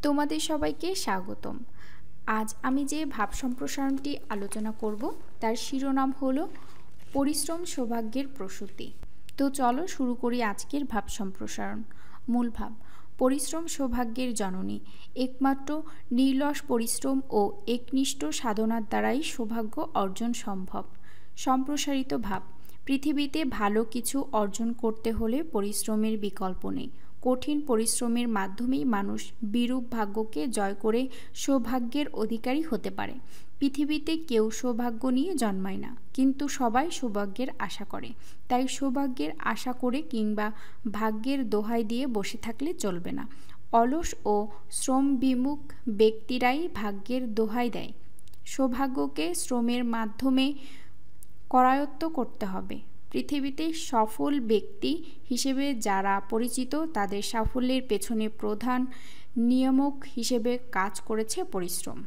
তোমাদের সবাইকে স্বাগতম। আজ আমি যে ভাব সম্প্রসারণটি আলোচনা করব তার শিরোনাম হলো পরিশ্রম সৌভাগ্যের প্রসূতি। তো চলো শুরু করি আজকের ভাব সম্প্রসারণ। মূল ভাব: পরিশ্রম সৌভাগ্যের জননী। একমাত্র নির্লস পরিশ্রম ও একনিষ্ঠ সাধনার দ্বারাই সৌভাগ্য অর্জন সম্ভব। সম্প্রসারিত ভাব: পৃথিবীতে ভালো কিছু অর্জন করতে হলে পরিশ্রমের বিকল্প নেই। কঠিন পরিশ্রমের মাধ্যমেই মানুষ বিরূপ ভাগ্যকে জয় করে সৌভাগ্যের অধিকারী হতে পারে। পৃথিবীতে কেউ সৌভাগ্য নিয়ে জন্মায় না, কিন্তু সবাই সৌভাগ্যের আশা করে। তাই সৌভাগ্যের আশা করে কিংবা ভাগ্যের দোহাই দিয়ে বসে থাকলে চলবে না। অলস ও শ্রমবিমুখ ব্যক্তিরাই ভাগ্যের দোহাই দেয়। সৌভাগ্যকে শ্রমের মাধ্যমে করায়ত্ত করতে হবে। পৃথিবীতে সফল ব্যক্তি হিসেবে যারা পরিচিত, তাদের সাফল্যের পেছনে প্রধান নিয়ামক হিসেবে কাজ করেছে পরিশ্রম।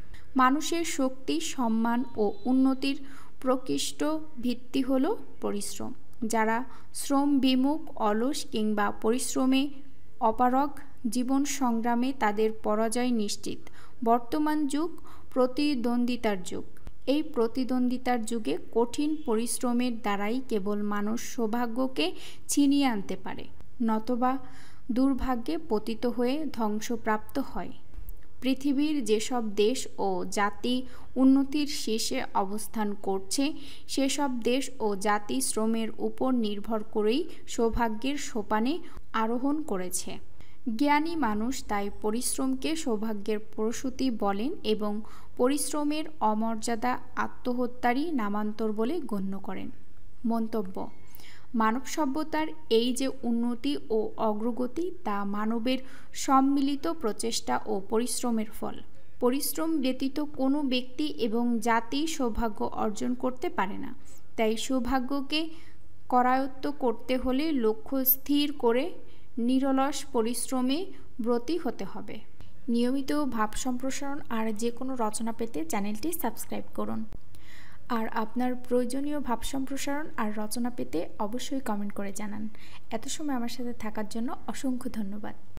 মানুষের শক্তি, সম্মান ও উন্নতির প্রকৃষ্ট ভিত্তি হল পরিশ্রম। যারা শ্রম বিমুখ, অলস কিংবা পরিশ্রমে অপারগ, জীবন সংগ্রামে তাদের পরাজয় নিশ্চিত। বর্তমান যুগ প্রতিদ্বন্দ্বিতার যুগ। এই প্রতিদ্বন্দ্বিতার যুগে কঠিন পরিশ্রমের দ্বারাই কেবল মানুষ সৌভাগ্যকে ছিনিয়ে আনতে পারে, নতবা দুর্ভাগ্যে পতিত হয়ে ধ্বংসপ্রাপ্ত হয়। পৃথিবীর যেসব দেশ ও জাতি উন্নতির শীর্ষে অবস্থান করছে, সেসব দেশ ও জাতি শ্রমের উপর নির্ভর করেই সৌভাগ্যের সোপানে আরোহণ করেছে। জ্ঞানী মানুষ তাই পরিশ্রমকে সৌভাগ্যের প্রসূতি বলেন এবং পরিশ্রমের অমর্যাদা আত্মহত্যারই নামান্তর বলে গণ্য করেন। মন্তব্য: মানব সভ্যতার এই যে উন্নতি ও অগ্রগতি, তা মানবের সম্মিলিত প্রচেষ্টা ও পরিশ্রমের ফল। পরিশ্রম ব্যতীত কোনো ব্যক্তি এবং জাতি সৌভাগ্য অর্জন করতে পারে না। তাই সৌভাগ্যকে করায়ত্ত করতে হলে লক্ষ্য স্থির করে নিরলস পরিশ্রমে ব্রতী হতে হবে। নিয়মিত ভাব সম্প্রসারণ আর যে কোনো রচনা পেতে চ্যানেলটি সাবস্ক্রাইব করুন। আর আপনার প্রয়োজনীয় ভাব সম্প্রসারণ আর রচনা পেতে অবশ্যই কমেন্ট করে জানান। এত সময় আমার সাথে থাকার জন্য অসংখ্য ধন্যবাদ।